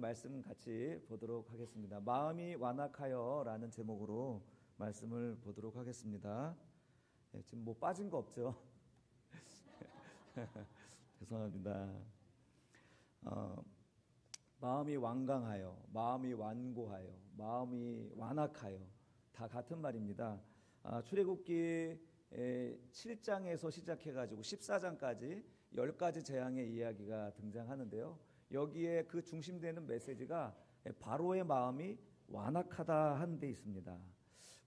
말씀 같이 보도록 하겠습니다. 마음이 완악하여 라는 제목으로 말씀을 보도록 하겠습니다. 지금 뭐 빠진 거 없죠? 죄송합니다. 마음이 완강하여, 마음이 완고하여, 마음이 완악하여 다 같은 말입니다. 출애굽기 7장에서 시작해가지고 14장까지 10가지 재앙의 이야기가 등장하는데요. 여기에 그 중심되는 메시지가 바로의 마음이 완악하다 하는 데 있습니다.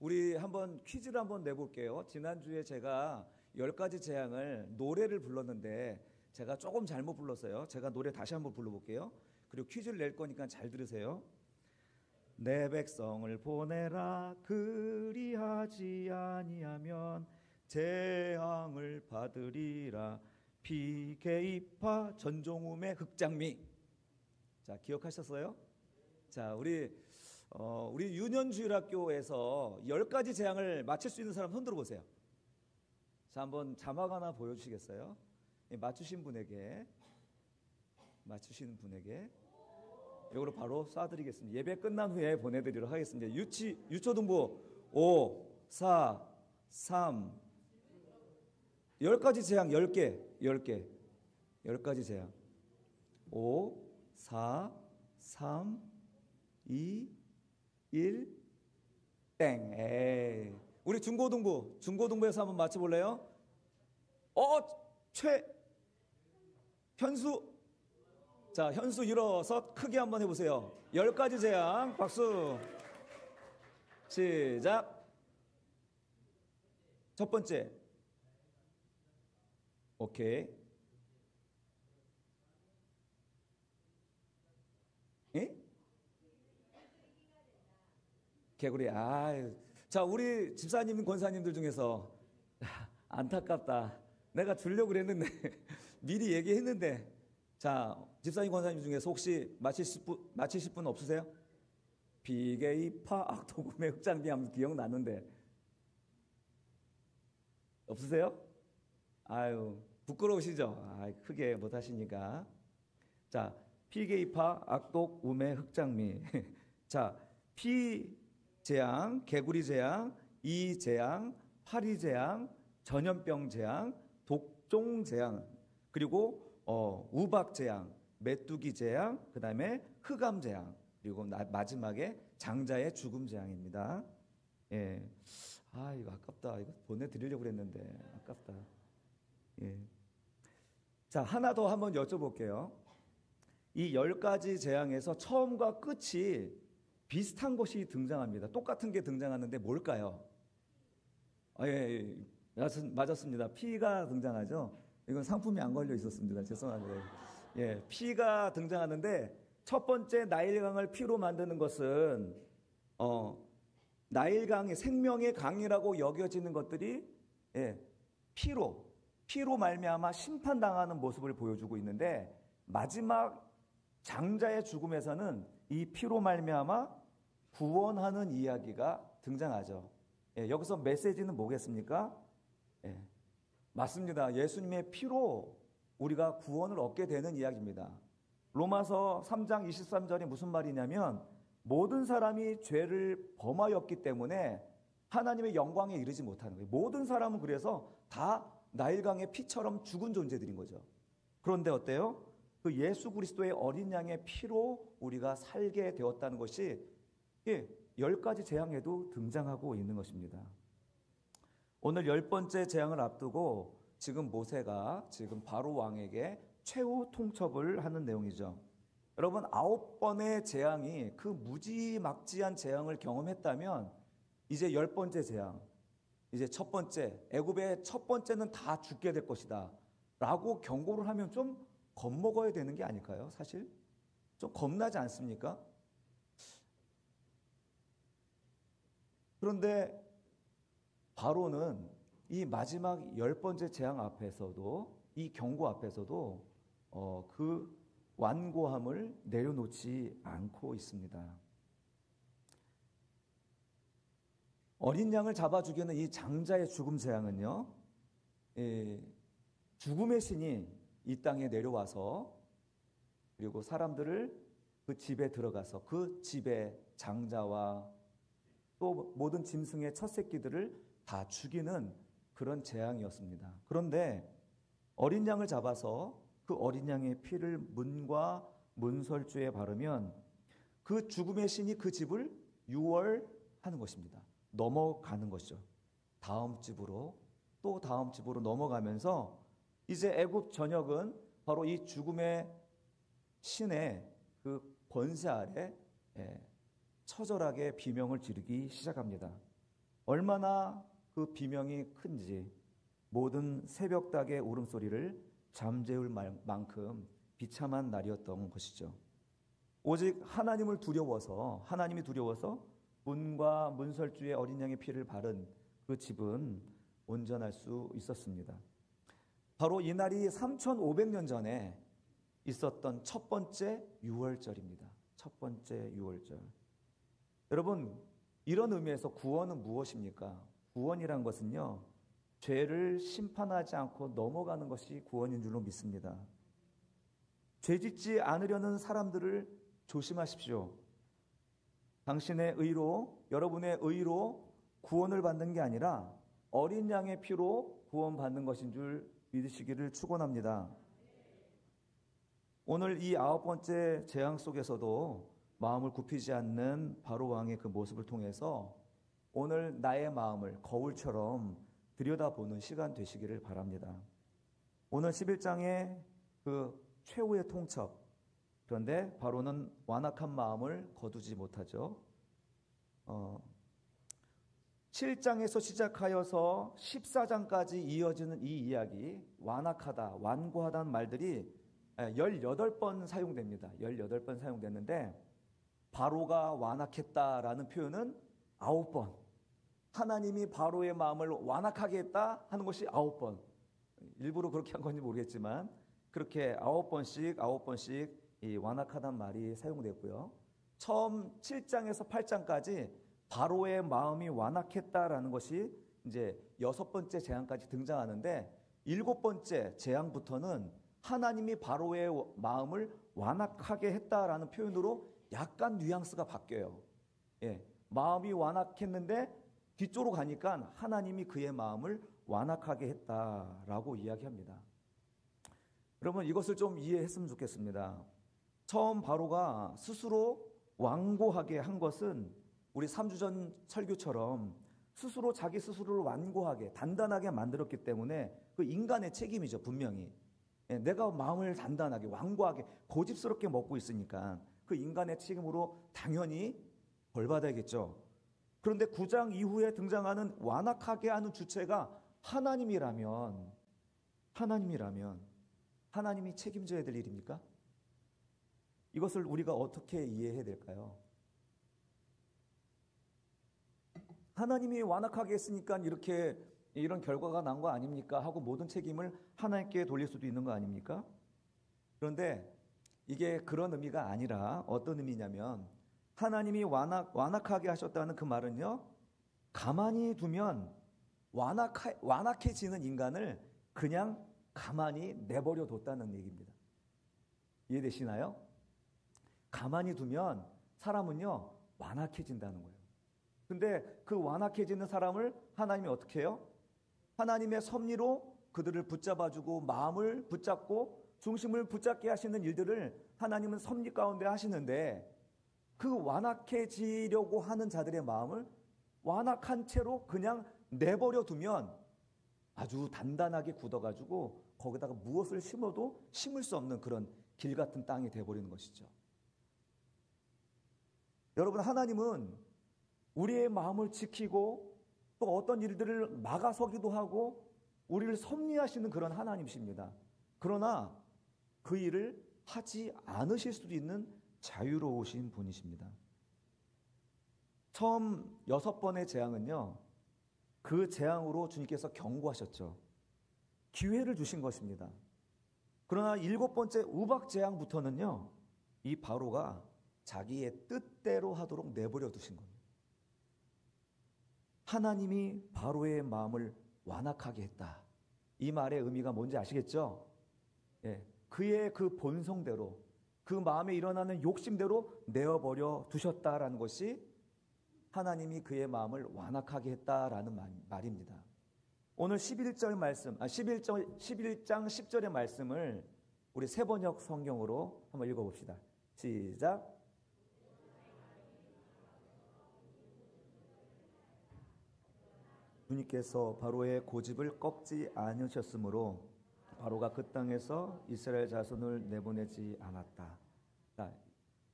우리 한번 퀴즈를 한번 내볼게요. 지난주에 제가 10가지 재앙을 노래를 불렀는데 제가 조금 잘못 불렀어요. 제가 노래 다시 한번 불러볼게요. 그리고 퀴즈를 낼 거니까 잘 들으세요. 내 백성을 보내라 그리하지 아니하면 재앙을 받으리라 피게이파 전종움의 흑장미. 자, 기억하셨어요? 자, 우리 유년주일학교에서 10가지 재앙을 맞힐 수 있는 사람 손 들어보세요. 자, 한번 자막 하나 보여주시겠어요? 맞추신 분에게 이거로 바로 쏴드리겠습니다. 예배 끝난 후에 보내드리도록 하겠습니다. 유초등부 5, 4, 3 10가지 재앙 10가지 재앙 5, 4, 3, 2, 1 땡. 에이. 우리 중고등부에서 한번 맞춰볼래요? 현수. 자, 현수 일어서 크게 한번 해보세요. 10가지 재앙 박수. 시작. 첫 번째. 오케이. 예? 개구리. 자, 우리 집사님, 권사님들 중에서 안타깝다. 내가 주려고 그랬는데 미리 얘기했는데. 자, 집사님, 권사님 중에서 혹시 맞히실 분 없으세요? 비게이파 악도금의 흑장미 하면 기억나는데 없으세요? 아유, 부끄러우시죠? 크게 못하시니까. 자, 피게이파 악독 우매 흑장미. 자, 피재앙, 개구리 재앙, 이재앙, 파리재앙, 전염병 재앙, 독종 재앙, 그리고 우박 재앙, 메뚜기 재앙, 그 다음에 흑암 재앙, 그리고 마지막에 장자의 죽음 재앙입니다. 예. 이거 아깝다. 이거 보내드리려고 그랬는데 아깝다. 예. 자, 하나 더 한번 여쭤볼게요. 이 10가지 재앙에서 처음과 끝이 비슷한 것이 등장합니다. 똑같은 게 등장하는데 뭘까요? 예, 맞았습니다. 피가 등장하죠. 이건 상품이 안 걸려 있었습니다. 죄송합니다. 예, 피가 등장하는데 첫 번째 나일강을 피로 만드는 것은 나일강이 생명의 강이라고 여겨지는 것들이 피로 말미암아 심판당하는 모습을 보여주고 있는데 마지막 장자의 죽음에서는 이 피로 말미암아 구원하는 이야기가 등장하죠. 여기서 메시지는 뭐겠습니까? 맞습니다. 예수님의 피로 우리가 구원을 얻게 되는 이야기입니다. 로마서 3장 23절이 무슨 말이냐면 모든 사람이 죄를 범하였기 때문에 하나님의 영광에 이르지 못하는 거예요. 모든 사람은 그래서 다 나일강의 피처럼 죽은 존재들인 거죠. 그런데 어때요? 그 예수 그리스도의 어린 양의 피로 우리가 살게 되었다는 것이 10가지 재앙에도 등장하고 있는 것입니다. 오늘 10번째 재앙을 앞두고 지금 모세가 지금 바로 왕에게 최후 통첩을 하는 내용이죠. 여러분 9번의 재앙이 그 무지막지한 재앙을 경험했다면 이제 10번째 재앙, 이제 첫 번째, 애굽의 첫 번째는 다 죽게 될 것이다 라고 경고를 하면 좀 겁먹어야 되는 게 아닐까요? 사실 좀 겁나지 않습니까? 그런데 바로는 이 마지막 10번째 재앙 앞에서도 이 경고 앞에서도 그 완고함을 내려놓지 않고 있습니다. 어린 양을 잡아 죽이는 이 장자의 죽음 재앙은요, 죽음의 신이 이 땅에 내려와서 그리고 사람들을 그 집에 들어가서 그 집의 장자와 또 모든 짐승의 첫 새끼들을 다 죽이는 그런 재앙이었습니다. 그런데 어린 양을 잡아서 그 어린 양의 피를 문과 문설주에 바르면 그 죽음의 신이 그 집을 유월하는 것입니다. 넘어가는 것이죠. 다음 집으로 또 다음 집으로 넘어가면서 이제 애굽 전역은 바로 이 죽음의 신의 그 권세 아래 처절하게 비명을 지르기 시작합니다. 얼마나 그 비명이 큰지 모든 새벽닭의 울음소리를 잠재울 만큼 비참한 날이었던 것이죠. 오직 하나님이 두려워서 문과 문설주의 어린 양의 피를 바른 그 집은 온전할 수 있었습니다. 바로 이 날이 3500년 전에 있었던 첫 번째 유월절입니다. 첫 번째 유월절. 여러분, 이런 의미에서 구원은 무엇입니까? 구원이란 것은요, 죄를 심판하지 않고 넘어가는 것이 구원인 줄로 믿습니다. 죄 짓지 않으려는 사람들을 조심하십시오. 당신의 의로, 여러분의 의로 구원을 받는 게 아니라 어린 양의 피로 구원받는 것인 줄 믿으시기를 축원합니다. 오늘 이 9번째 재앙 속에서도 마음을 굽히지 않는 바로 왕의 그 모습을 통해서 오늘 나의 마음을 거울처럼 들여다보는 시간 되시기를 바랍니다. 오늘 11장의 그 최후의 통첩, 그런데 바로는 완악한 마음을 거두지 못하죠. 7장에서 시작하여서 14장까지 이어지는 이 이야기, 완악하다, 완고하다는 말들이 18번 사용됩니다. 18번 사용됐는데 바로가 완악했다라는 표현은 9번, 하나님이 바로의 마음을 완악하게 했다 하는 것이 9번. 일부러 그렇게 한 건지 모르겠지만 그렇게 9번씩 이 완악하다는 말이 사용됐고요. 처음 7장에서 8장까지 바로의 마음이 완악했다라는 것이 이제 6번째 재앙까지 등장하는데 7번째 재앙부터는 하나님이 바로의 마음을 완악하게 했다라는 표현으로 약간 뉘앙스가 바뀌어요. 마음이 완악했는데 뒤쪽으로 가니까 하나님이 그의 마음을 완악하게 했다라고 이야기합니다. 여러분, 이것을 좀 이해했으면 좋겠습니다. 처음 바로가 스스로 완고하게 한 것은 우리 3주 전 설교처럼 스스로 자기 스스로를 완고하게 단단하게 만들었기 때문에 그 인간의 책임이죠. 분명히 내가 마음을 단단하게 완고하게 고집스럽게 먹고 있으니까 그 인간의 책임으로 당연히 벌받아야겠죠. 그런데 9장 이후에 등장하는 완악하게 하는 주체가 하나님이라면 하나님이 책임져야 될 일입니까? 이것을 우리가 어떻게 이해해야 될까요? 하나님이 완악하게 했으니까 이런 결과가 난 거 아닙니까? 하고 모든 책임을 하나님께 돌릴 수도 있는 거 아닙니까? 그런데 이게 그런 의미가 아니라 어떤 의미냐면 하나님이 완악하게 하셨다는 그 말은요, 가만히 두면 완악해지는 인간을 그냥 가만히 내버려 뒀다는 얘기입니다. 이해되시나요? 가만히 두면 사람은요, 완악해진다는 거예요. 근데 그 완악해지는 사람을 하나님이 어떻게 해요? 하나님의 섭리로 그들을 붙잡아주고 마음을 붙잡고 중심을 붙잡게 하시는 일들을 하나님은 섭리 가운데 하시는데 그 완악해지려고 하는 자들의 마음을 완악한 채로 그냥 내버려 두면 아주 단단하게 굳어가지고 거기다가 무엇을 심어도 심을 수 없는 그런 길 같은 땅이 돼버리는 것이죠. 여러분, 하나님은 우리의 마음을 지키고 또 어떤 일들을 막아서기도 하고 우리를 섭리하시는 그런 하나님이십니다. 그러나 그 일을 하지 않으실 수도 있는 자유로우신 분이십니다. 처음 6번의 재앙은요, 그 재앙으로 주님께서 경고하셨죠. 기회를 주신 것입니다. 그러나 7번째 우박 재앙부터는요, 이 바로가 자기의 뜻대로 하도록 내버려 두신 겁니다. 하나님이 바로의 마음을 완악하게 했다. 이 말의 의미가 뭔지 아시겠죠? 그의 그 본성대로, 그 마음에 일어나는 욕심대로 내어버려 두셨다라는 것이 하나님이 그의 마음을 완악하게 했다라는 말입니다. 오늘 11장 10절의 말씀을 우리 세번역 성경으로 한번 읽어봅시다. 시작. 주님께서 바로의 고집을 꺾지 않으셨으므로 바로가 그 땅에서 이스라엘 자손을 내보내지 않았다. 자,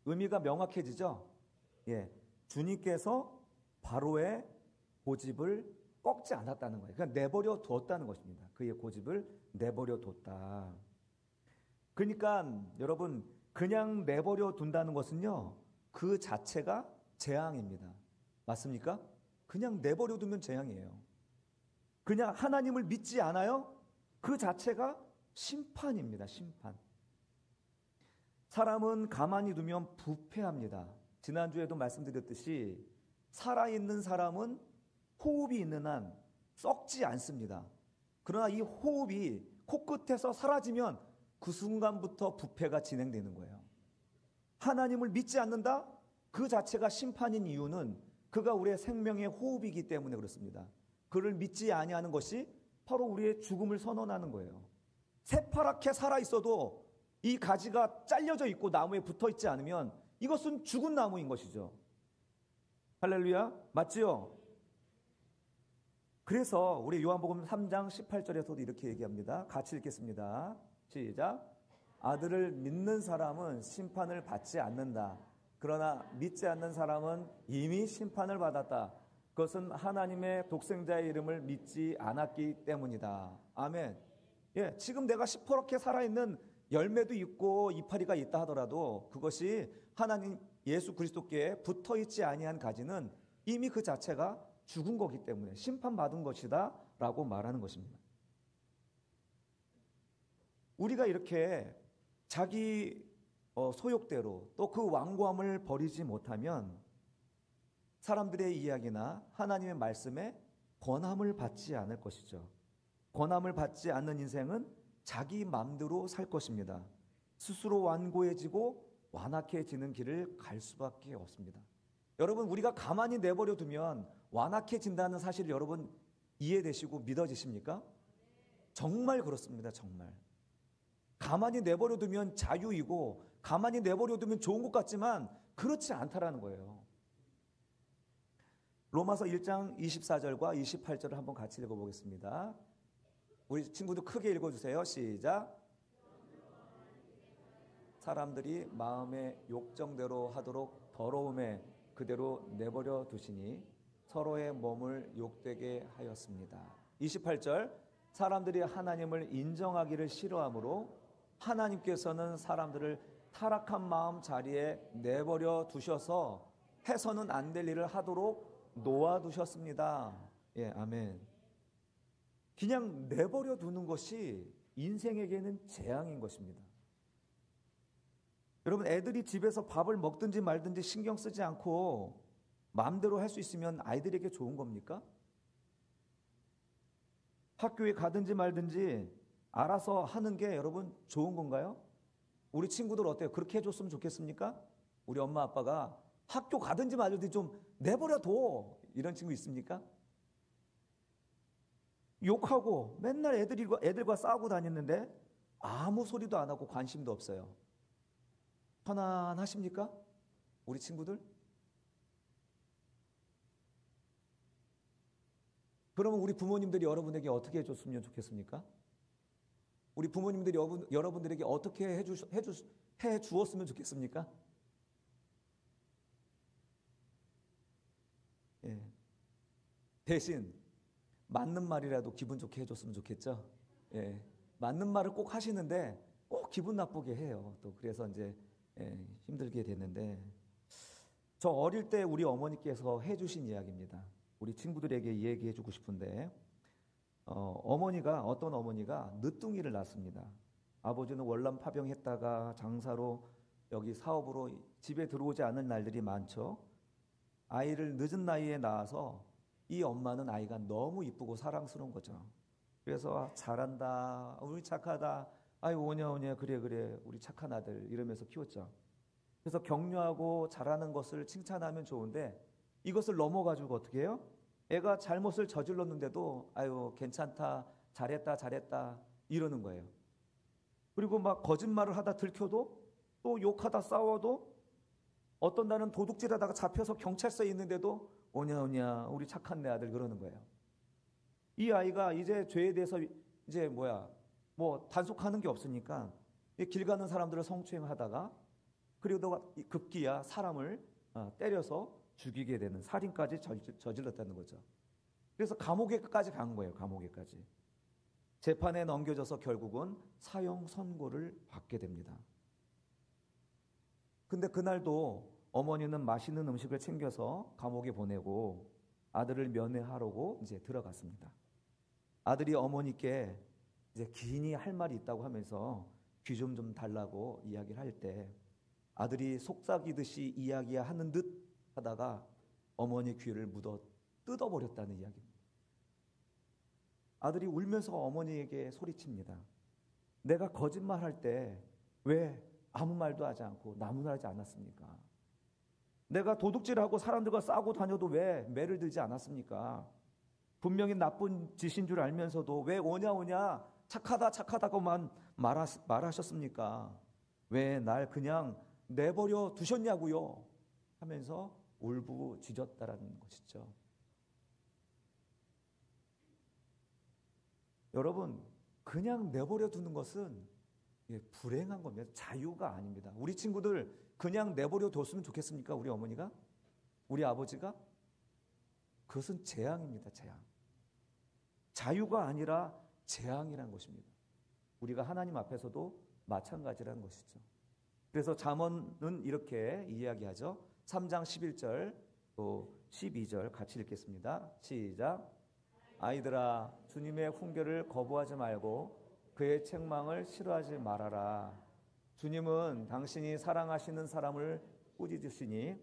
의미가 명확해지죠? 예, 주님께서 바로의 고집을 꺾지 않았다는 거예요. 그러니까 내버려 두었다는 것입니다. 그의 고집을 내버려 뒀다. 그러니까 여러분, 그냥 내버려 둔다는 것은요, 그 자체가 재앙입니다. 맞습니까? 그냥 내버려 두면 재앙이에요. 그냥 하나님을 믿지 않아요? 그 자체가 심판입니다. 심판. 사람은 가만히 두면 부패합니다. 지난주에도 말씀드렸듯이 살아있는 사람은 호흡이 있는 한 썩지 않습니다. 그러나 이 호흡이 코끝에서 사라지면 그 순간부터 부패가 진행되는 거예요. 하나님을 믿지 않는다? 그 자체가 심판인 이유는 그가 우리의 생명의 호흡이기 때문에 그렇습니다. 그를 믿지 아니하는 것이 바로 우리의 죽음을 선언하는 거예요. 새파랗게 살아있어도 이 가지가 잘려져 있고 나무에 붙어 있지 않으면 이것은 죽은 나무인 것이죠. 할렐루야, 맞지요? 그래서 우리 요한복음 3장 18절에서도 이렇게 얘기합니다. 같이 읽겠습니다. 시작. 아들을 믿는 사람은 심판을 받지 않는다. 그러나 믿지 않는 사람은 이미 심판을 받았다. 그것은 하나님의 독생자의 이름을 믿지 않았기 때문이다. 아멘. 예, 지금 내가 시퍼렇게 살아있는 열매도 있고 이파리가 있다 하더라도 그것이 하나님 예수 그리스도께 붙어있지 아니한 가지는 이미 그 자체가 죽은 거기 때문에 심판받은 것이다 라고 말하는 것입니다. 우리가 이렇게 자기 소욕대로 또 그 완고함을 버리지 못하면 사람들의 이야기나 하나님의 말씀에 권함을 받지 않을 것이죠. 권함을 받지 않는 인생은 자기 마음대로 살 것입니다. 스스로 완고해지고 완악해지는 길을 갈 수밖에 없습니다. 여러분, 우리가 가만히 내버려 두면 완악해진다는 사실 여러분 이해되시고 믿어지십니까? 정말 그렇습니다. 정말. 가만히 내버려 두면 자유이고 가만히 내버려 두면 좋은 것 같지만 그렇지 않다라는 거예요. 로마서 1장 24절과 28절을 한번 같이 읽어보겠습니다. 우리 친구도 크게 읽어주세요. 시작. 사람들이 마음의 욕정대로 하도록 더러움에 그대로 내버려 두시니 서로의 몸을 욕되게 하였습니다. 28절. 사람들이 하나님을 인정하기를 싫어하므로 하나님께서는 사람들을 타락한 마음 자리에 내버려 두셔서 해서는 안 될 일을 하도록 놓아두셨습니다. 예, 아멘. 그냥 내버려 두는 것이 인생에게는 재앙인 것입니다. 여러분, 애들이 집에서 밥을 먹든지 말든지 신경 쓰지 않고 마음대로 할 수 있으면 아이들에게 좋은 겁니까? 학교에 가든지 말든지 알아서 하는 게 여러분 좋은 건가요? 우리 친구들 어때요? 그렇게 해줬으면 좋겠습니까? 우리 엄마 아빠가 학교 가든지 말든지 좀 내버려둬, 이런 친구 있습니까? 욕하고 맨날 애들과 싸우고 다녔는데 아무 소리도 안 하고 관심도 없어요. 편안하십니까? 우리 친구들? 그러면 우리 부모님들이 여러분에게 어떻게 해줬으면 좋겠습니까? 우리 부모님들이 여러분들에게 어떻게 해주었으면 좋겠습니까? 예. 대신 맞는 말이라도 기분 좋게 해줬으면 좋겠죠? 예. 맞는 말을 꼭 하시는데 꼭 기분 나쁘게 해요. 또 그래서 이제 힘들게 됐는데, 저 어릴 때 우리 어머니께서 해주신 이야기입니다. 우리 친구들에게 얘기해주고 싶은데, 어떤 어머니가 늦둥이를 낳습니다. 아버지는 월남 파병했다가 장사로 여기 사업으로 집에 들어오지 않은 날들이 많죠. 아이를 늦은 나이에 낳아서 이 엄마는 아이가 너무 이쁘고 사랑스러운 거죠. 그래서 잘한다, 우리 착하다, 아이고 오냐 오냐 그래 그래 우리 착한 아들 이러면서 키웠죠. 그래서 격려하고 잘하는 것을 칭찬하면 좋은데 이것을 넘어가지고 어떻게 해요? 애가 잘못을 저질렀는데도 아유 괜찮다 잘했다 잘했다 이러는 거예요. 그리고 막 거짓말을 하다 들켜도 또 욕하다 싸워도 어떤 날은 도둑질하다가 잡혀서 경찰서에 있는데도 오냐 오냐 우리 착한 내 아들 그러는 거예요. 이 아이가 이제 죄에 대해서 이제 뭐 단속하는 게 없으니까 길 가는 사람들을 성추행하다가 그리고 급기야 사람을 때려서 죽이게 되는 살인까지 저질렀다는 거죠. 그래서 감옥에까지 간 거예요. 감옥에까지. 재판에 넘겨져서 결국은 사형 선고를 받게 됩니다. 근데 그날도 어머니는 맛있는 음식을 챙겨서 감옥에 보내고 아들을 면회하려고 이제 들어갔습니다. 아들이 어머니께 이제 긴히 할 말이 있다고 하면서 귀 좀 달라고 이야기를 할 때 아들이 속삭이듯이 이야기하는 듯 하다가 어머니 귀를 뜯어버렸다는 이야기입니다. 아들이 울면서 어머니에게 소리칩니다. 내가 거짓말할 때 왜 아무 말도 하지 않고 나무라지 않았습니까? 내가 도둑질하고 사람들과 싸고 다녀도 왜 매를 들지 않았습니까? 분명히 나쁜 짓인 줄 알면서도 왜 오냐 착하다고만 말하셨습니까? 왜 날 그냥 내버려 두셨냐고요? 하면서 울부짖었다라는 것이죠. 여러분, 그냥 내버려 두는 것은 불행한 겁니다. 자유가 아닙니다. 우리 친구들 그냥 내버려 뒀으면 좋겠습니까? 우리 어머니가? 우리 아버지가? 그것은 재앙입니다. 재앙. 자유가 아니라 재앙이라는 것입니다. 우리가 하나님 앞에서도 마찬가지라는 것이죠. 그래서 잠언은 이렇게 이야기하죠. 3장 11절 또 12절 같이 읽겠습니다. 시작. 아이들아 주님의 훈계를 거부하지 말고 그의 책망을 싫어하지 말아라. 주님은 당신이 사랑하시는 사람을 꾸짖으시니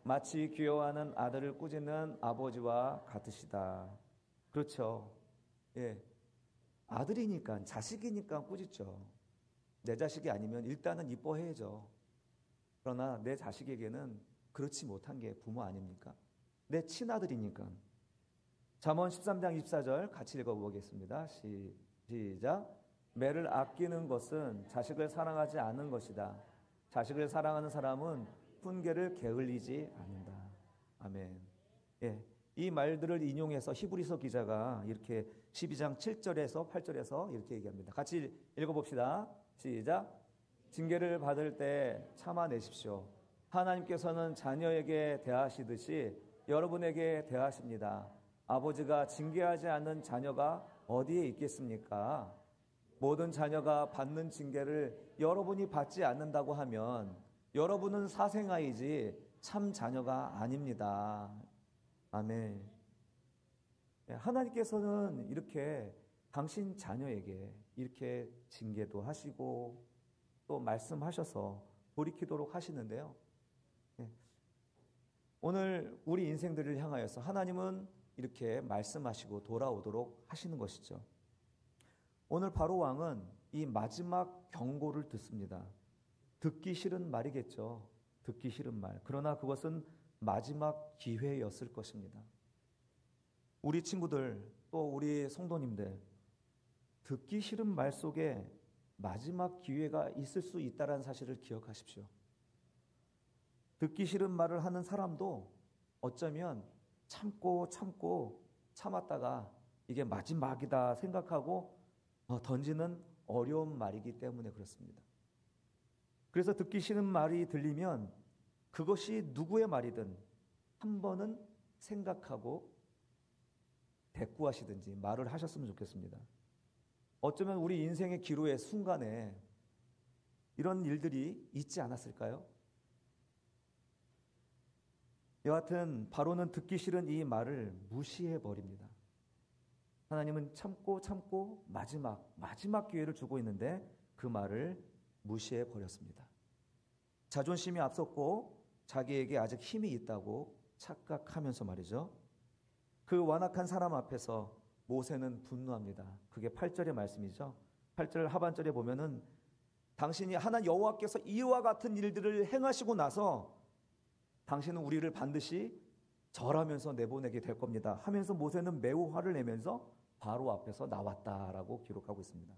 마치 귀여워하는 아들을 꾸짖는 아버지와 같으시다. 그렇죠. 예, 아들이니까 자식이니까 꾸짖죠. 내 자식이 아니면 일단은 이뻐해야죠. 그러나 내 자식에게는 그렇지 못한 게 부모 아닙니까? 내 친아들이니까. 잠언 13장 24절 같이 읽어보겠습니다. 시작. 매를 아끼는 것은 자식을 사랑하지 않는 것이다. 자식을 사랑하는 사람은 훈계를 게을리지 않는다. 아멘. 예, 이 말들을 인용해서 히브리서 기자가 이렇게 12장 7절에서 8절에서 이렇게 얘기합니다. 같이 읽어봅시다. 시작. 징계를 받을 때 참아내십시오. 하나님께서는 자녀에게 대하시듯이 여러분에게 대하십니다. 아버지가 징계하지 않는 자녀가 어디에 있겠습니까? 모든 자녀가 받는 징계를 여러분이 받지 않는다고 하면 여러분은 사생아이지 참 자녀가 아닙니다. 아멘. 하나님께서는 이렇게 당신 자녀에게 이렇게 징계도 하시고 또 말씀하셔서 돌이키도록 하시는데요. 오늘 우리 인생들을 향하여서 하나님은 이렇게 말씀하시고 돌아오도록 하시는 것이죠. 오늘 바로 왕은 이 마지막 경고를 듣습니다. 듣기 싫은 말이겠죠. 듣기 싫은 말. 그러나 그것은 마지막 기회였을 것입니다. 우리 친구들 또 우리 성도님들 듣기 싫은 말 속에 마지막 기회가 있을 수 있다는 사실을 기억하십시오. 듣기 싫은 말을 하는 사람도 어쩌면 참고 참았다가 이게 마지막이다 생각하고 던지는 어려운 말이기 때문에 그렇습니다. 그래서 듣기 싫은 말이 들리면 그것이 누구의 말이든 한 번은 생각하고 대꾸하시든지 말을 하셨으면 좋겠습니다. 어쩌면 우리 인생의 기로의 순간에 이런 일들이 있지 않았을까요? 여하튼 바로는 듣기 싫은 이 말을 무시해버립니다. 하나님은 참고 마지막 기회를 주고 있는데 그 말을 무시해버렸습니다. 자존심이 앞섰고 자기에게 아직 힘이 있다고 착각하면서 말이죠. 그 완악한 사람 앞에서 모세는 분노합니다. 그게 8절의 말씀이죠. 8절 하반절에 보면은 당신이 하나님 여호와께서 이와 같은 일들을 행하시고 나서 당신은 우리를 반드시 절하면서 내보내게 될 겁니다 하면서 모세는 매우 화를 내면서 바로 앞에서 나왔다라고 기록하고 있습니다.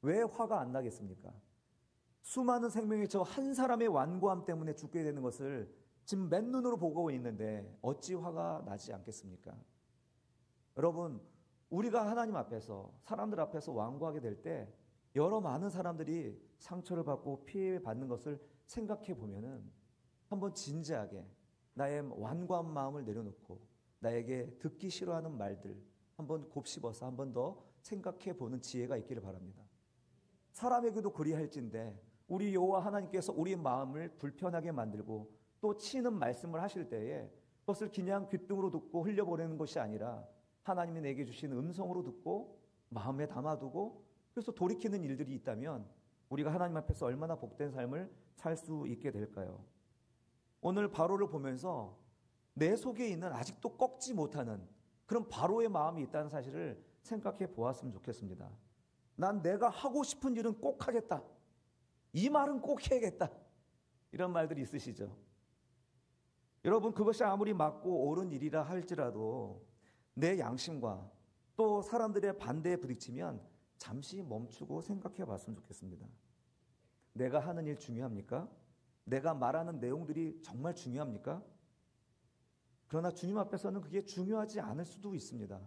왜 화가 안 나겠습니까? 수많은 생명이 저 한 사람의 완고함 때문에 죽게 되는 것을 지금 맨눈으로 보고 있는데 어찌 화가 나지 않겠습니까? 여러분, 우리가 하나님 앞에서 사람들 앞에서 완고하게 될 때 여러 많은 사람들이 상처를 받고 피해받는 것을 생각해 보면은 한번 진지하게 나의 완고한 마음을 내려놓고 나에게 듣기 싫어하는 말들 한번 곱씹어서 한번 더 생각해 보는 지혜가 있기를 바랍니다. 사람에게도 그리할진대 우리 여호와 하나님께서 우리 마음을 불편하게 만들고 또 치는 말씀을 하실 때에 그것을 그냥 귓등으로 듣고 흘려보내는 것이 아니라 하나님이 내게 주신 음성으로 듣고 마음에 담아두고 그래서 돌이키는 일들이 있다면 우리가 하나님 앞에서 얼마나 복된 삶을 살 수 있게 될까요? 오늘 바로를 보면서 내 속에 있는 아직도 꺾지 못하는 그런 바로의 마음이 있다는 사실을 생각해 보았으면 좋겠습니다. 난 내가 하고 싶은 일은 꼭 하겠다. 이 말은 꼭 해야겠다. 이런 말들이 있으시죠? 여러분, 그것이 아무리 맞고 옳은 일이라 할지라도 내 양심과 또 사람들의 반대에 부딪히면 잠시 멈추고 생각해 봤으면 좋겠습니다. 내가 하는 일 중요합니까? 내가 말하는 내용들이 정말 중요합니까? 그러나 주님 앞에서는 그게 중요하지 않을 수도 있습니다.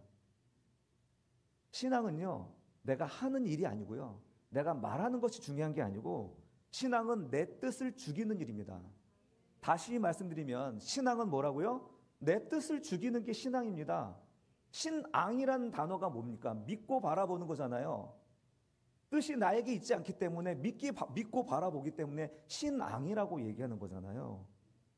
신앙은요, 내가 하는 일이 아니고요, 내가 말하는 것이 중요한 게 아니고 신앙은 내 뜻을 죽이는 일입니다. 다시 말씀드리면 신앙은 뭐라고요? 내 뜻을 죽이는 게 신앙입니다. 신앙이라는 단어가 뭡니까? 믿고 바라보는 거잖아요. 뜻이 나에게 있지 않기 때문에 믿고 바라보기 때문에 신앙이라고 얘기하는 거잖아요.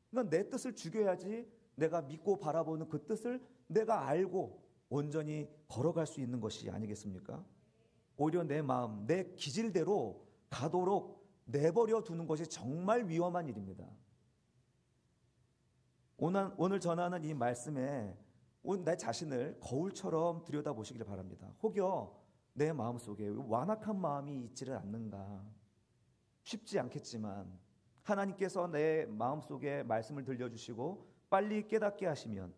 그러니까 내 뜻을 죽여야지 내가 믿고 바라보는 그 뜻을 내가 알고 온전히 걸어갈 수 있는 것이 아니겠습니까? 오히려 내 마음, 내 기질대로 가도록 내버려 두는 것이 정말 위험한 일입니다. 오늘 전하는 이 말씀에 내 자신을 거울처럼 들여다보시길 바랍니다. 혹여 내 마음속에 완악한 마음이 있지를 않는가? 쉽지 않겠지만 하나님께서 내 마음속에 말씀을 들려주시고 빨리 깨닫게 하시면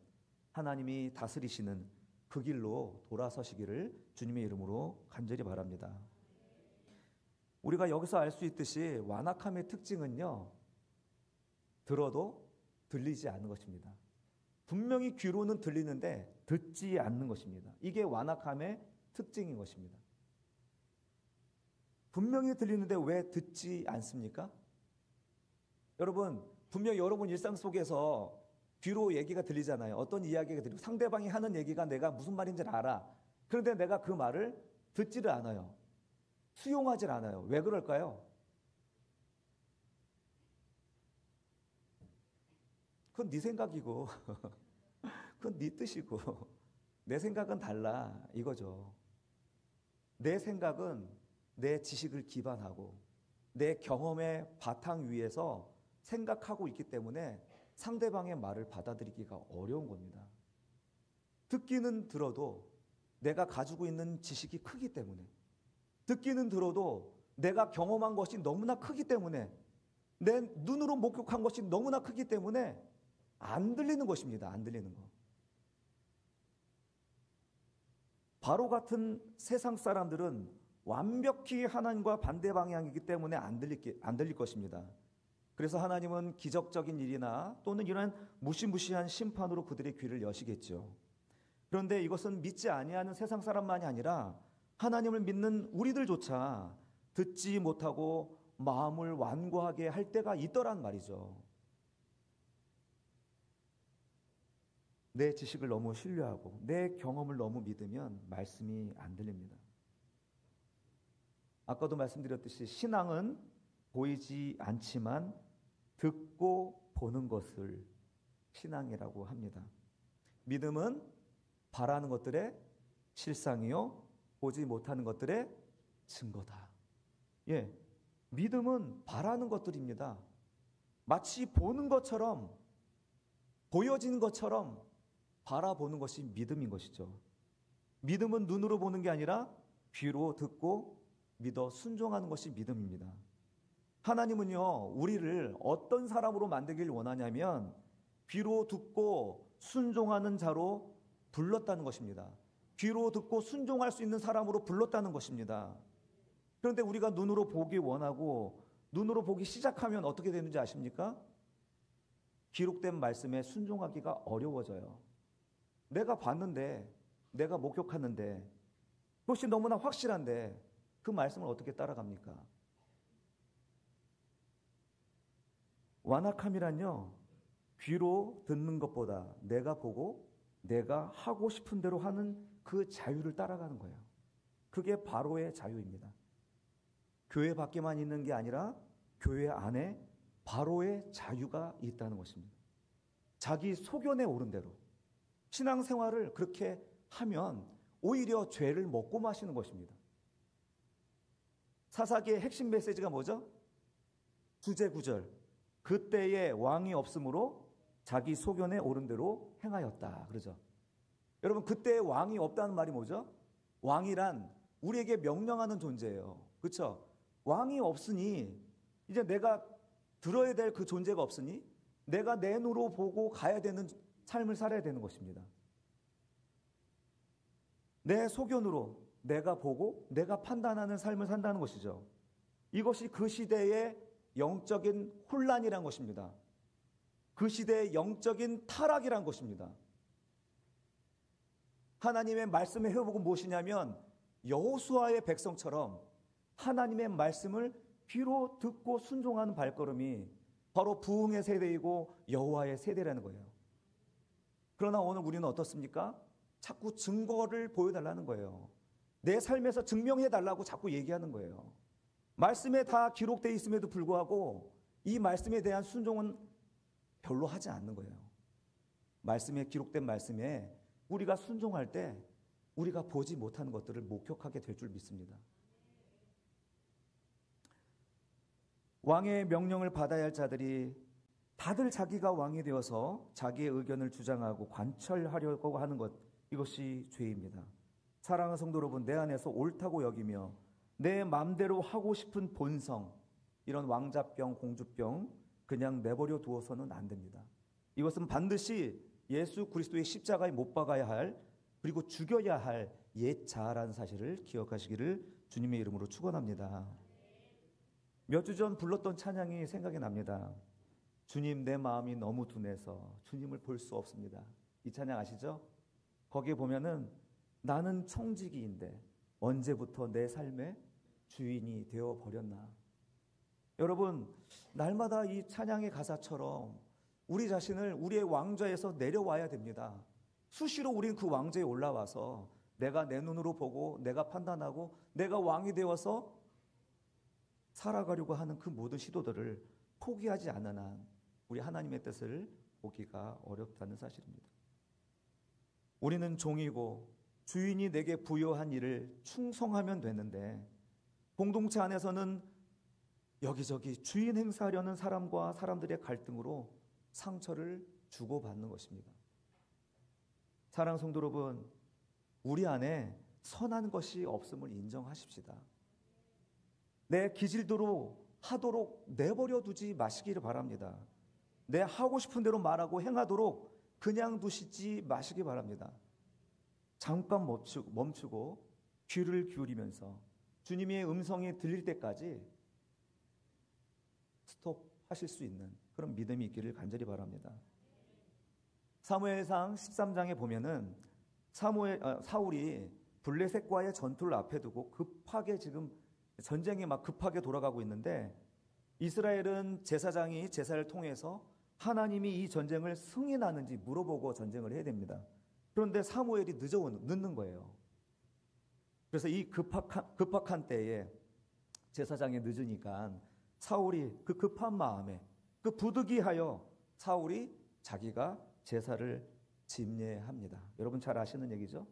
하나님이 다스리시는 그 길로 돌아서시기를 주님의 이름으로 간절히 바랍니다. 우리가 여기서 알 수 있듯이 완악함의 특징은요, 들어도 들리지 않는 것입니다. 분명히 귀로는 들리는데 듣지 않는 것입니다. 이게 완악함의 특징인 것입니다. 분명히 들리는데 왜 듣지 않습니까? 여러분, 분명히 여러분 일상 속에서 귀로 얘기가 들리잖아요. 어떤 이야기가 들리고 상대방이 하는 얘기가 내가 무슨 말인지 알아. 그런데 내가 그 말을 듣지를 않아요. 수용하질 않아요. 왜 그럴까요? 그건 네 생각이고 그건 네 뜻이고 내 생각은 달라 이거죠. 내 생각은 내 지식을 기반하고 내 경험의 바탕 위에서 생각하고 있기 때문에 상대방의 말을 받아들이기가 어려운 겁니다. 듣기는 들어도 내가 가지고 있는 지식이 크기 때문에, 듣기는 들어도 내가 경험한 것이 너무나 크기 때문에, 내 눈으로 목격한 것이 너무나 크기 때문에 안 들리는 것입니다. 안 들리는 거. 바로 같은 세상 사람들은 완벽히 하나님과 반대 방향이기 때문에 안 들릴 것입니다. 그래서 하나님은 기적적인 일이나 또는 이런 무시무시한 심판으로 그들의 귀를 여시겠죠. 그런데 이것은 믿지 아니하는 세상 사람만이 아니라 하나님을 믿는 우리들조차 듣지 못하고 마음을 완고하게 할 때가 있더란 말이죠. 내 지식을 너무 신뢰하고 내 경험을 너무 믿으면 말씀이 안 들립니다. 아까도 말씀드렸듯이 신앙은 보이지 않지만 듣고 보는 것을 신앙이라고 합니다. 믿음은 바라는 것들의 실상이요 보지 못하는 것들의 증거다. 예, 믿음은 바라는 것들입니다. 마치 보는 것처럼 보여지는 것처럼 바라보는 것이 믿음인 것이죠. 믿음은 눈으로 보는 게 아니라 귀로 듣고 믿어 순종하는 것이 믿음입니다. 하나님은요, 우리를 어떤 사람으로 만들길 원하냐면 귀로 듣고 순종하는 자로 불렀다는 것입니다. 귀로 듣고 순종할 수 있는 사람으로 불렀다는 것입니다. 그런데 우리가 눈으로 보기 원하고 눈으로 보기 시작하면 어떻게 되는지 아십니까? 기록된 말씀에 순종하기가 어려워져요. 내가 봤는데, 내가 목격하는데, 그것이 너무나 확실한데 그 말씀을 어떻게 따라갑니까? 완악함이란요, 귀로 듣는 것보다 내가 보고 내가 하고 싶은 대로 하는 그 자유를 따라가는 거예요. 그게 바로의 자유입니다. 교회 밖에만 있는 게 아니라 교회 안에 바로의 자유가 있다는 것입니다. 자기 소견에 오른 대로 신앙생활을 그렇게 하면 오히려 죄를 먹고 마시는 것입니다. 사사기의 핵심 메시지가 뭐죠? 주제 구절. 그때에 왕이 없으므로 자기 소견에 오른 대로 행하였다. 그러죠. 여러분, 그때에 왕이 없다는 말이 뭐죠? 왕이란 우리에게 명령하는 존재예요. 그렇죠? 왕이 없으니 이제 내가 들어야 될 그 존재가 없으니 내가 내 눈으로 보고 가야 되는 삶을 살아야 되는 것입니다. 내 소견으로 내가 보고 내가 판단하는 삶을 산다는 것이죠. 이것이 그 시대의 영적인 혼란이란 것입니다. 그 시대의 영적인 타락이란 것입니다. 하나님의 말씀의 회복은 무엇이냐면 여호수아의 백성처럼 하나님의 말씀을 귀로 듣고 순종하는 발걸음이 바로 부흥의 세대이고 여호와의 세대라는 거예요. 그러나 오늘 우리는 어떻습니까? 자꾸 증거를 보여달라는 거예요. 내 삶에서 증명해달라고 자꾸 얘기하는 거예요. 말씀에 다 기록되어 있음에도 불구하고 이 말씀에 대한 순종은 별로 하지 않는 거예요. 말씀에 기록된 말씀에 우리가 순종할 때 우리가 보지 못하는 것들을 목격하게 될 줄 믿습니다. 왕의 명령을 받아야 할 자들이 다들 자기가 왕이 되어서 자기의 의견을 주장하고 관철하려고 하는 것, 이것이 죄입니다. 사랑하는 성도 여러분, 내 안에서 옳다고 여기며 내 마음대로 하고 싶은 본성, 이런 왕자병, 공주병 그냥 내버려 두어서는 안 됩니다. 이것은 반드시 예수 그리스도의 십자가에 못 박아야 할, 그리고 죽여야 할 옛 자아라는 사실을 기억하시기를 주님의 이름으로 축원합니다. 몇 주 전 불렀던 찬양이 생각이 납니다. 주님, 내 마음이 너무 둔해서 주님을 볼 수 없습니다. 이 찬양 아시죠? 거기에 보면은 나는 청지기인데 언제부터 내 삶의 주인이 되어 버렸나. 여러분, 날마다 이 찬양의 가사처럼 우리 자신을 우리의 왕좌에서 내려와야 됩니다. 수시로 우리는 그 왕좌에 올라와서 내가 내 눈으로 보고 내가 판단하고 내가 왕이 되어서 살아가려고 하는 그 모든 시도들을 포기하지 않는 한 우리 하나님의 뜻을 보기가 어렵다는 사실입니다. 우리는 종이고 주인이 내게 부여한 일을 충성하면 되는데 공동체 안에서는 여기저기 주인 행사하려는 사람과 사람들의 갈등으로 상처를 주고받는 것입니다. 사랑하는 성도 여러분, 우리 안에 선한 것이 없음을 인정하십시다. 내 기질대로 하도록 내버려 두지 마시기를 바랍니다. 내 하고 싶은 대로 말하고 행하도록 그냥 두시지 마시기 바랍니다. 잠깐 멈추고 귀를 기울이면서 주님의 음성이 들릴 때까지 스톱하실 수 있는 그런 믿음이 있기를 간절히 바랍니다. 사무엘상 13장에 보면은 사울이 블레셋과의 전투를 앞에 두고 급하게 지금 전쟁이 막 급하게 돌아가고 있는데 이스라엘은 제사장이 제사를 통해서 하나님이 이 전쟁을 승인하는지 물어보고 전쟁을 해야 됩니다. 그런데 사무엘이 늦는 거예요. 그래서 이 급박한 때에 제사장이 늦으니까 사울이 그 급한 마음에 그 부득이하여 사울이 자기가 제사를 집례합니다. 여러분 잘 아시는 얘기죠?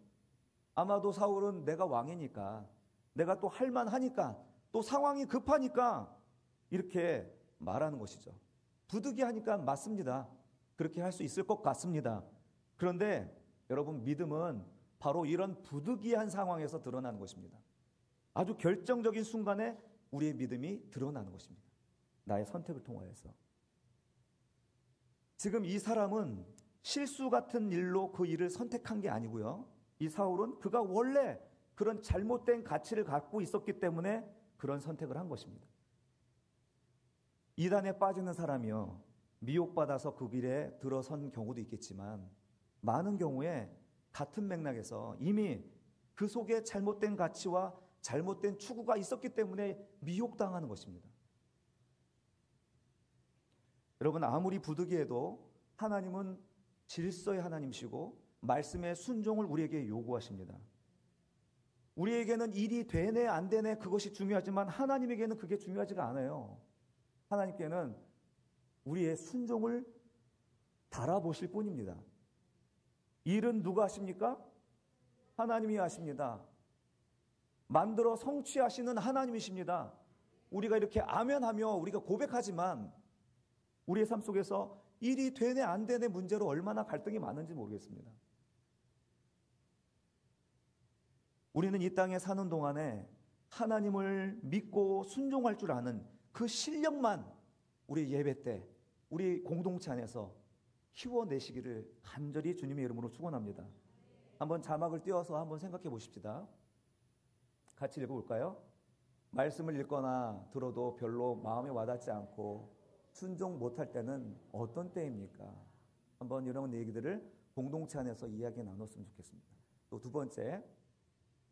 아마도 사울은 내가 왕이니까 내가 또 할만하니까 또 상황이 급하니까 이렇게 말하는 것이죠. 부득이하니까 맞습니다. 그렇게 할 수 있을 것 같습니다. 그런데 여러분, 믿음은 바로 이런 부득이한 상황에서 드러나는 것입니다. 아주 결정적인 순간에 우리의 믿음이 드러나는 것입니다. 나의 선택을 통하여서. 지금 이 사람은 실수 같은 일로 그 일을 선택한 게 아니고요. 이 사울은 그가 원래 그런 잘못된 가치를 갖고 있었기 때문에 그런 선택을 한 것입니다. 이단에 빠지는 사람이요, 미혹받아서 그 길에 들어선 경우도 있겠지만 많은 경우에 같은 맥락에서 이미 그 속에 잘못된 가치와 잘못된 추구가 있었기 때문에 미혹당하는 것입니다. 여러분, 아무리 부득이해도 하나님은 질서의 하나님이시고 말씀의 순종을 우리에게 요구하십니다. 우리에게는 일이 되네 안 되네 그것이 중요하지만 하나님에게는 그게 중요하지가 않아요. 하나님께는 우리의 순종을 달아보실 뿐입니다. 일은 누가 하십니까? 하나님이 하십니다. 만들어 성취하시는 하나님이십니다. 우리가 이렇게 아멘하며 우리가 고백하지만 우리의 삶 속에서 일이 되네 안 되네 문제로 얼마나 갈등이 많은지 모르겠습니다. 우리는 이 땅에 사는 동안에 하나님을 믿고 순종할 줄 아는 그 실력만 우리 예배 때, 우리 공동체 안에서 키워내시기를 간절히 주님의 이름으로 축원합니다. 한번 자막을 띄워서 한번 생각해 보십시다. 같이 읽어볼까요? 말씀을 읽거나 들어도 별로 마음에 와닿지 않고 순종 못할 때는 어떤 때입니까? 한번 이런 얘기들을 공동체 안에서 이야기 나눴으면 좋겠습니다. 또 두 번째,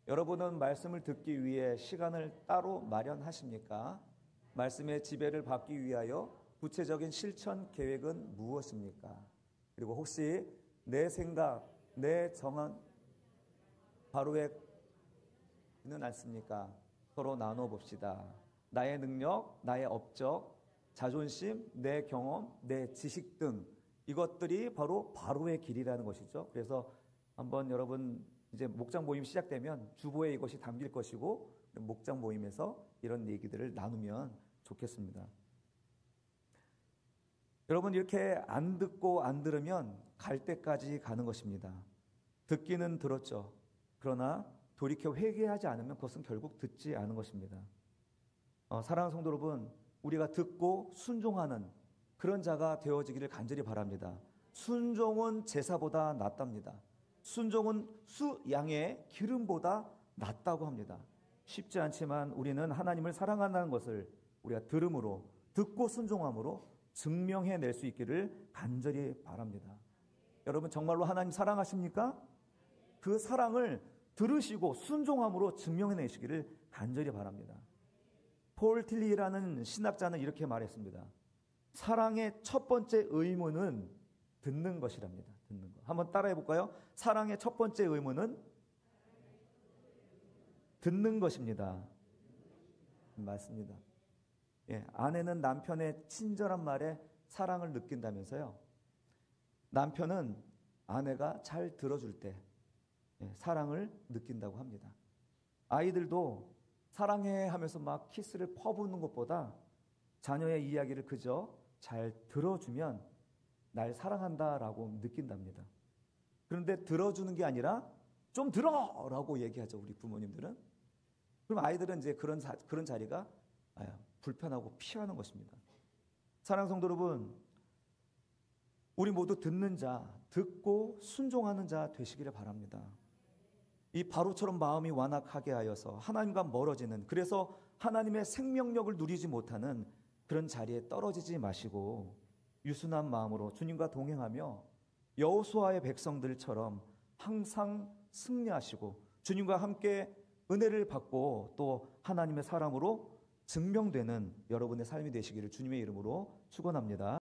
여러분은 말씀을 듣기 위해 시간을 따로 마련하십니까? 말씀의 지배를 받기 위하여 구체적인 실천 계획은 무엇입니까? 그리고 혹시 내 생각, 내 정한 바로의 는 않습니까? 서로 나눠봅시다. 나의 능력, 나의 업적, 자존심, 내 경험, 내 지식 등 이것들이 바로의 길이라는 것이죠. 그래서 한번 여러분 이제 목장 모임 시작되면 주보에 이것이 담길 것이고 목장 모임에서 이런 얘기들을 나누면 좋겠습니다. 여러분, 이렇게 안 듣고 안 들으면 갈 때까지 가는 것입니다. 듣기는 들었죠. 그러나 돌이켜 회개하지 않으면 그것은 결국 듣지 않은 것입니다. 사랑하는 성도 여러분, 우리가 듣고 순종하는 그런 자가 되어지기를 간절히 바랍니다. 순종은 제사보다 낫답니다. 순종은 수양의 기름보다 낫다고 합니다. 쉽지 않지만 우리는 하나님을 사랑한다는 것을 우리가 들음으로, 듣고 순종함으로 증명해낼 수 있기를 간절히 바랍니다. 여러분, 정말로 하나님 사랑하십니까? 그 사랑을 들으시고 순종함으로 증명해내시기를 간절히 바랍니다. 폴 틸리라는 신학자는 이렇게 말했습니다. 사랑의 첫 번째 의무는 듣는 것이랍니다. 듣는 것. 한번 따라해 볼까요? 사랑의 첫 번째 의무는 듣는 것입니다. 맞습니다. 예, 아내는 남편의 친절한 말에 사랑을 느낀다면서요. 남편은 아내가 잘 들어줄 때 사랑을 느낀다고 합니다. 아이들도 사랑해 하면서 막 키스를 퍼붓는 것보다 자녀의 이야기를 그저 잘 들어주면 날 사랑한다라고 느낀답니다. 그런데 들어주는 게 아니라 좀 들어라고 얘기하죠, 우리 부모님들은. 그럼 아이들은 이제 그런 자리가 불편하고 피하는 것입니다. 사랑하는 성도 여러분, 우리 모두 듣는 자, 듣고 순종하는 자 되시기를 바랍니다. 이 바로처럼 마음이 완악하게 하여서 하나님과 멀어지는, 그래서 하나님의 생명력을 누리지 못하는 그런 자리에 떨어지지 마시고 유순한 마음으로 주님과 동행하며 여호수아의 백성들처럼 항상 승리하시고 주님과 함께 은혜를 받고 또 하나님의 사랑으로 증명되는 여러분의 삶이 되시기를 주님의 이름으로 축원합니다.